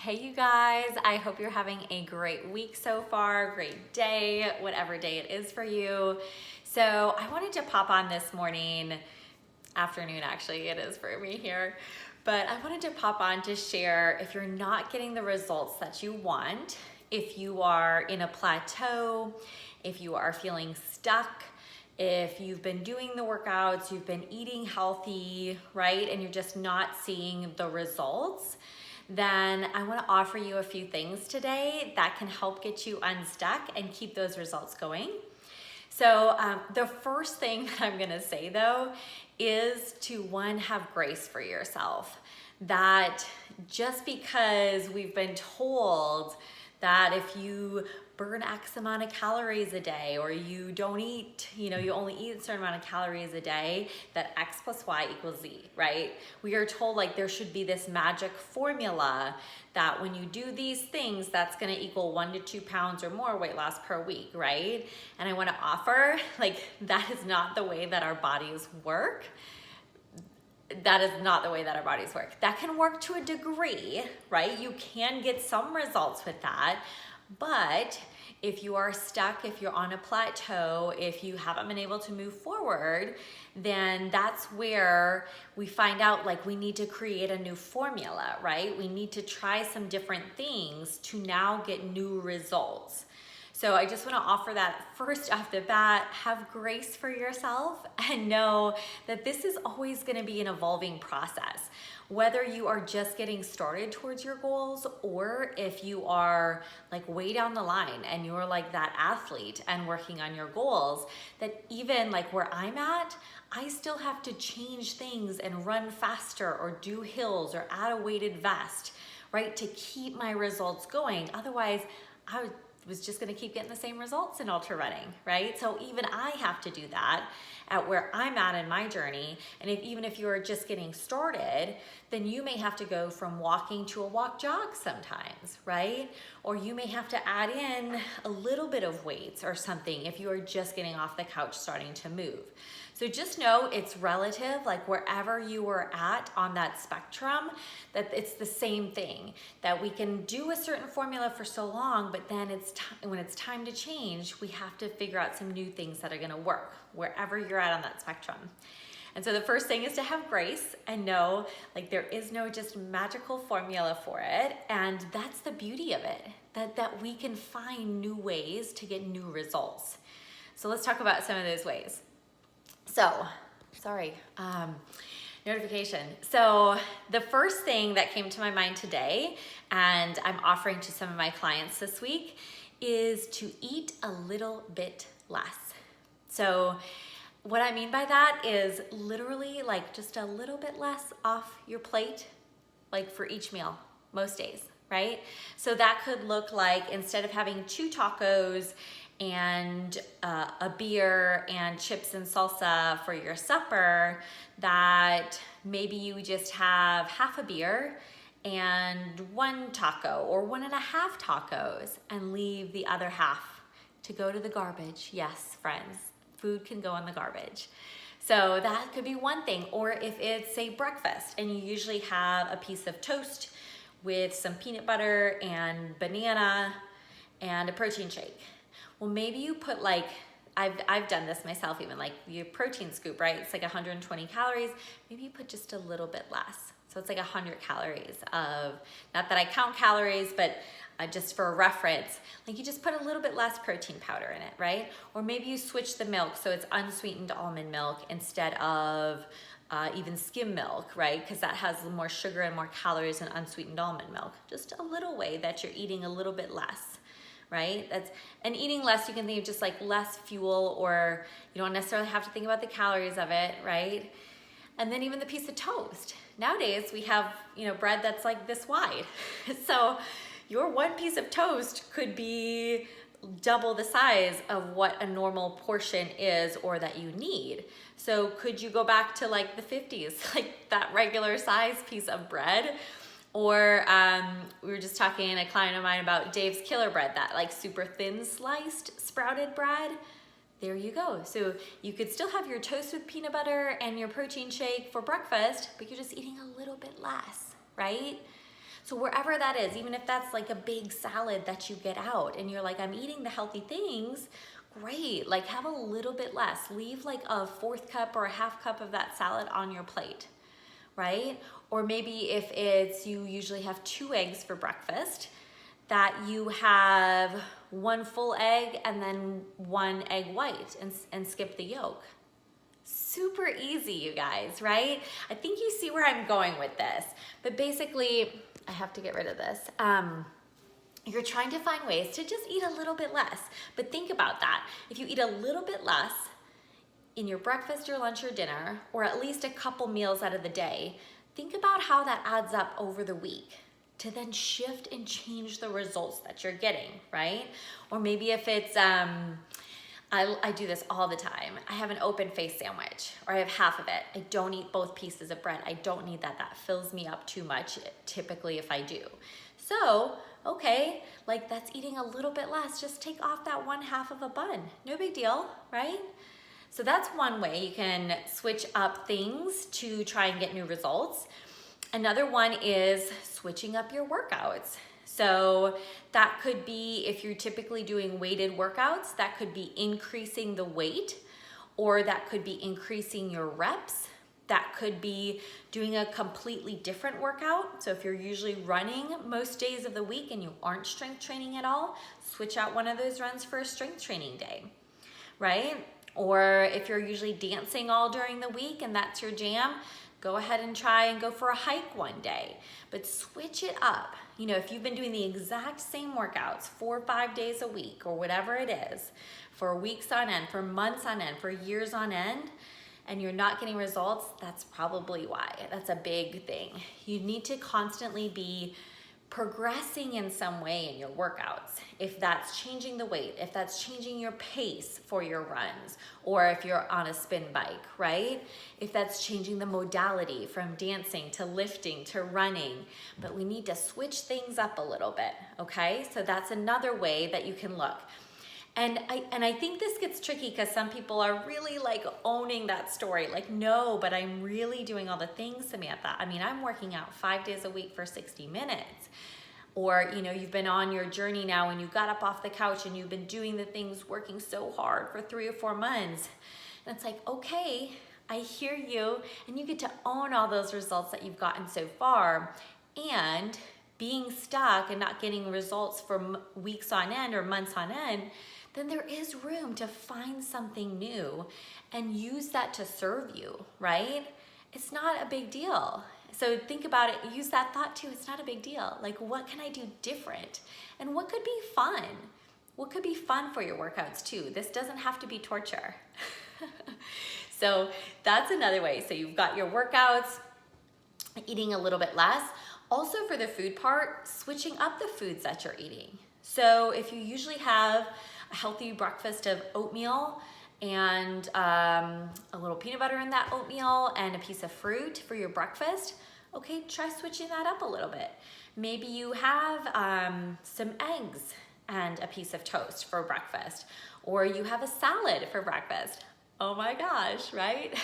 Hey you guys, I hope you're having a great week so far, great day, whatever day it is for you. So I wanted to pop on this morning, afternoon actually it is for me here, but I wanted to pop on to share if you're not getting the results that you want, if you are in a plateau, if you are feeling stuck, if you've been doing the workouts, you've been eating healthy, right, and you're just not seeing the results, then I want to offer you a few things today that can help get you unstuck and keep those results going. So the first thing that I'm going to say though is to one, have grace for yourself. That just because we've been told that if you burn X amount of calories a day, or you don't eat, you only eat a certain amount of calories a day, that X plus Y equals Z, right? We are told like there should be this magic formula that when you do these things, that's gonna equal 1 to 2 pounds or more weight loss per week, right? And I wanna offer, like, that is not the way that our bodies work. That is not the way that our bodies work. That can work to a degree, right? You can get some results with that, but if you are stuck, if you're on a plateau, if you haven't been able to move forward, then that's where we find out like we need to create a new formula, right? We need to try some different things to now get new results. So I just want to offer that first off the bat, have grace for yourself and know that this is always going to be an evolving process. Whether you are just getting started towards your goals, or if you are like way down the line and you're like that athlete and working on your goals, that even like where I'm at, I still have to change things and run faster or do hills or add a weighted vest, right? To keep my results going. Otherwise, I was just gonna keep getting the same results in ultra running, right? So even I have to do that at where I'm at in my journey. And even if you're just getting started, then you may have to go from walking to a walk jog sometimes, right? Or you may have to add in a little bit of weights or something if you are just getting off the couch starting to move. So just know it's relative, like wherever you are at on that spectrum, that it's the same thing, that we can do a certain formula for so long, but then when it's time to change, we have to figure out some new things that are gonna work wherever you're at on that spectrum. And so the first thing is to have grace and know like there is no just magical formula for it. And that's the beauty of it, that we can find new ways to get new results. So let's talk about some of those ways. So, notification. So the first thing that came to my mind today, and I'm offering to some of my clients this week, is to eat a little bit less. So what I mean by that is literally like just a little bit less off your plate, like for each meal, most days, right? So that could look like, instead of having 2 tacos and a beer and chips and salsa for your supper, that maybe you just have half a beer and 1 taco or 1.5 tacos and leave the other half to go to the garbage. Yes, friends, food can go in the garbage. So that could be one thing. Or if it's say breakfast and you usually have a piece of toast with some peanut butter and banana and a protein shake. Well, maybe you put like, I've done this myself, even like your protein scoop, right? It's like 120 calories. Maybe you put just a little bit less. So it's like 100 calories of, not that I count calories, but just for a reference, like you just put a little bit less protein powder in it, right? Or maybe you switch the milk so it's unsweetened almond milk instead of even skim milk, right? Because that has more sugar and more calories than unsweetened almond milk. Just a little way that you're eating a little bit less. Right? And eating less, you can think of just like less fuel, or you don't necessarily have to think about the calories of it, right? And then even the piece of toast. Nowadays we have, bread that's like this wide. So your 1 piece of toast could be double the size of what a normal portion is or that you need. So could you go back to like the 50s, like that regular size piece of bread? Or we were just talking to a client of mine about Dave's Killer Bread, that like super thin sliced sprouted bread. There you go. So you could still have your toast with peanut butter and your protein shake for breakfast, but you're just eating a little bit less, right? So wherever that is, even if that's like a big salad that you get out and you're like, I'm eating the healthy things, great, like have a little bit less. Leave like a 1/4 cup or a 1/2 cup of that salad on your plate, right? Or maybe if it's, you usually have 2 eggs for breakfast, that you have 1 full egg and then 1 egg white and skip the yolk. Super easy, you guys, right? I think you see where I'm going with this, but basically, I have to get rid of this. You're trying to find ways to just eat a little bit less, but think about that. If you eat a little bit less in your breakfast, your lunch, or dinner, or at least a couple meals out of the day, think about how that adds up over the week to then shift and change the results that you're getting, right? Or maybe if it's, I do this all the time. I have an open face sandwich, or I have half of it. I don't eat both pieces of bread. I don't need that. That fills me up too much, typically, if I do. So, okay, like that's eating a little bit less. Just take off that 1/2 of a bun. No big deal, right? So that's one way you can switch up things to try and get new results. Another one is switching up your workouts. So that could be, if you're typically doing weighted workouts, that could be increasing the weight, or that could be increasing your reps. That could be doing a completely different workout. So if you're usually running most days of the week and you aren't strength training at all, switch out one of those runs for a strength training day, right? Or if you're usually dancing all during the week and that's your jam, go ahead and try and go for a hike one day, but switch it up. You know, if you've been doing the exact same workouts 4 or 5 days a week or whatever it is, for weeks on end, for months on end, for years on end, and you're not getting results, that's probably why. That's a big thing. You need to constantly be progressing in some way in your workouts. If that's changing the weight, if that's changing your pace for your runs, or if you're on a spin bike, right? If that's changing the modality from dancing to lifting to running, but we need to switch things up a little bit, okay? So that's another way that you can look. And I think this gets tricky because some people are really like owning that story. Like, no, but I'm really doing all the things, Samantha. I mean, I'm working out 5 days a week for 60 minutes. Or, you know, you've been on your journey now and you got up off the couch and you've been doing the things, working so hard for 3 or 4 months. And it's like, okay, I hear you. And you get to own all those results that you've gotten so far. And being stuck and not getting results for weeks on end or months on end, then there is room to find something new and use that to serve you, right? It's not a big deal. So think about it, use that thought too, it's not a big deal. Like, what can I do different? And what could be fun? What could be fun for your workouts too? This doesn't have to be torture. So that's another way. So you've got your workouts, eating a little bit less. Also for the food part, switching up the foods that you're eating. So if you usually have a healthy breakfast of oatmeal and a little peanut butter in that oatmeal and a piece of fruit for your breakfast, okay, try switching that up a little bit. Maybe you have some eggs and a piece of toast for breakfast, or you have a salad for breakfast. Oh my gosh, right?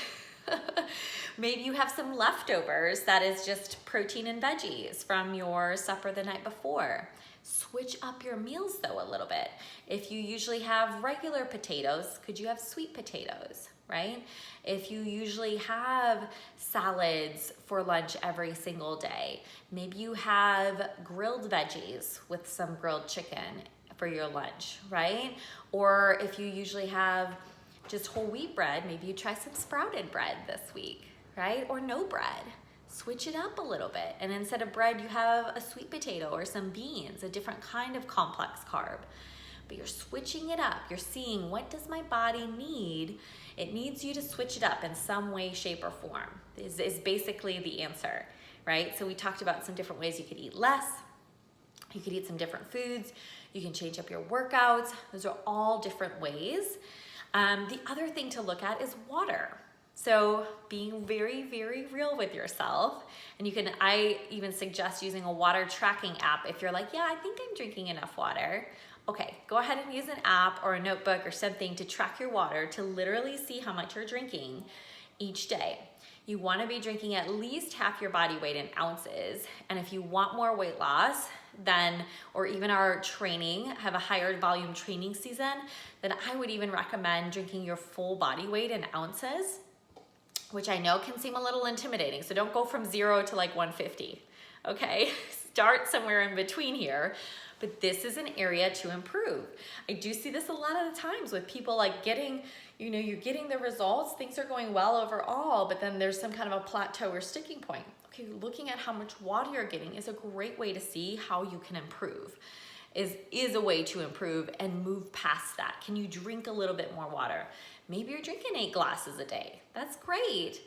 Maybe you have some leftovers that is just protein and veggies from your supper the night before. Switch up your meals though a little bit. If you usually have regular potatoes, could you have sweet potatoes, right? If you usually have salads for lunch every single day, maybe you have grilled veggies with some grilled chicken for your lunch, right? Or if you usually have just whole wheat bread, maybe you try some sprouted bread this week, right? Or no bread. Switch it up a little bit. And instead of bread, you have a sweet potato or some beans, a different kind of complex carb. But you're switching it up. You're seeing, what does my body need? It needs you to switch it up in some way, shape, or form is basically the answer, right? So we talked about some different ways you could eat less. You could eat some different foods. You can change up your workouts. Those are all different ways. The other thing to look at is water. So being very, very real with yourself, and I even suggest using a water tracking app if you're like, yeah, I think I'm drinking enough water. Okay, go ahead and use an app or a notebook or something to track your water, to literally see how much you're drinking each day. you wanna be drinking at least half your body weight in ounces. And if you want more weight loss, then, or even our training, have a higher volume training season, then I would even recommend drinking your full body weight in ounces, which I know can seem a little intimidating. So don't go from 0 to like 150, okay? Start somewhere in between here. But this is an area to improve. I do see this a lot of the times with people like getting, you know, you're getting the results, things are going well overall, but then there's some kind of a plateau or sticking point. Okay, looking at how much water you're getting is a great way to see how you can improve. Is a way to improve and move past that. Can you drink a little bit more water? Maybe you're drinking 8 glasses a day. That's great.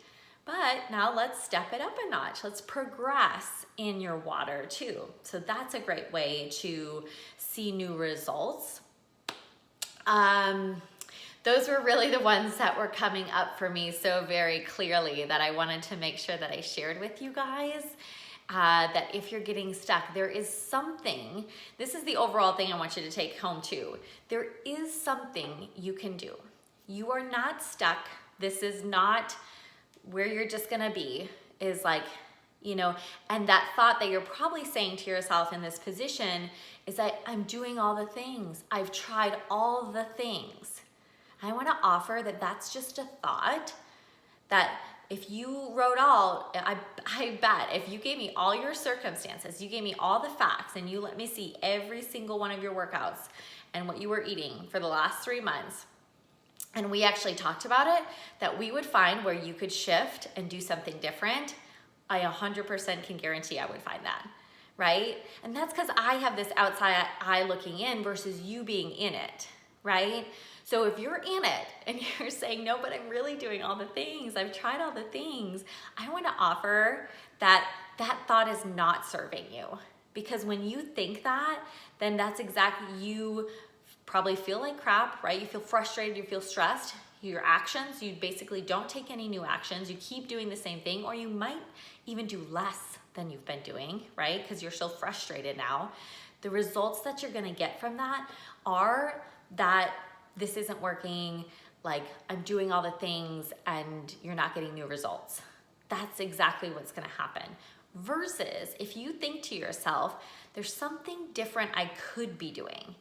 But now let's step it up a notch. Let's progress in your water too. So that's a great way to see new results. Those were really the ones that were coming up for me so very clearly that I wanted to make sure that I shared with you guys. That if you're getting stuck, there is something, this is the overall thing I want you to take home too. There is something you can do. You are not stuck. This is not where you're just gonna be, is like, you know, and that thought that you're probably saying to yourself in this position is that I'm doing all the things. I've tried all the things. I wanna offer that that's just a thought, that if you wrote all, I bet if you gave me all your circumstances, you gave me all the facts, and you let me see every single one of your workouts and what you were eating for the last 3 months, and we actually talked about it, that we would find where you could shift and do something different, I 100% can guarantee I would find that, right? And that's because I have this outside eye looking in versus you being in it, right? So if you're in it and you're saying, no, but I'm really doing all the things, I've tried all the things, I want to offer that that thought is not serving you. Because when you think that, then that's exactly, you probably feel like crap, right? You feel frustrated, you feel stressed. Your actions, you basically don't take any new actions. You keep doing the same thing, or you might even do less than you've been doing, right? Because you're so frustrated now. The results that you're gonna get from that are that this isn't working, like I'm doing all the things and you're not getting new results. That's exactly what's gonna happen. Versus if you think to yourself, there's something different I could be doing.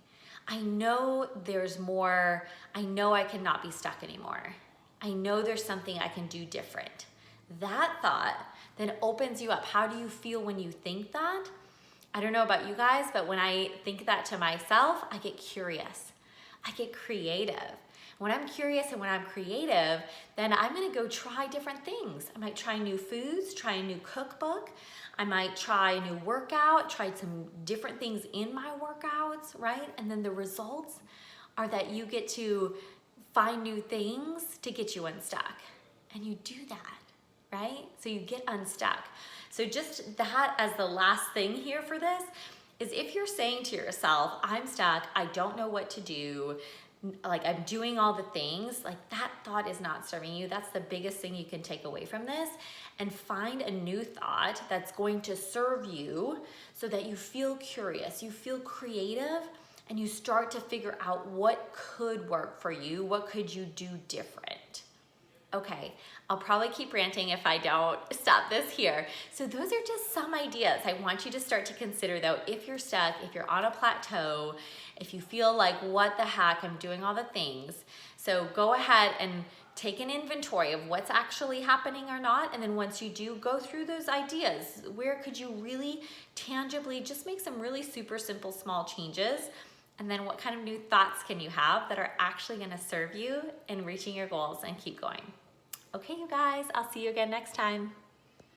I know there's more, I know I cannot be stuck anymore. I know there's something I can do different. That thought then opens you up. How do you feel when you think that? I don't know about you guys, but when I think that to myself, I get curious. I get creative. When I'm curious and when I'm creative, then I'm gonna go try different things. I might try new foods, try a new cookbook. I might try a new workout, try some different things in my workouts, right? And then the results are that you get to find new things to get you unstuck. And you do that, right? So you get unstuck. So just that as the last thing here for this is if you're saying to yourself, I'm stuck, I don't know what to do, like I'm doing all the things, like that thought is not serving you. That's the biggest thing you can take away from this, and find a new thought that's going to serve you so that you feel curious, you feel creative, and you start to figure out what could work for you, what could you do different. Okay, I'll probably keep ranting if I don't stop this here. So those are just some ideas I want you to start to consider though. If you're stuck, if you're on a plateau, if you feel like, what the heck, I'm doing all the things. So go ahead and take an inventory of what's actually happening or not. And then once you do, go through those ideas. Where could you really tangibly just make some really super simple small changes? And then what kind of new thoughts can you have that are actually gonna serve you in reaching your goals and keep going? Okay, you guys, I'll see you again next time.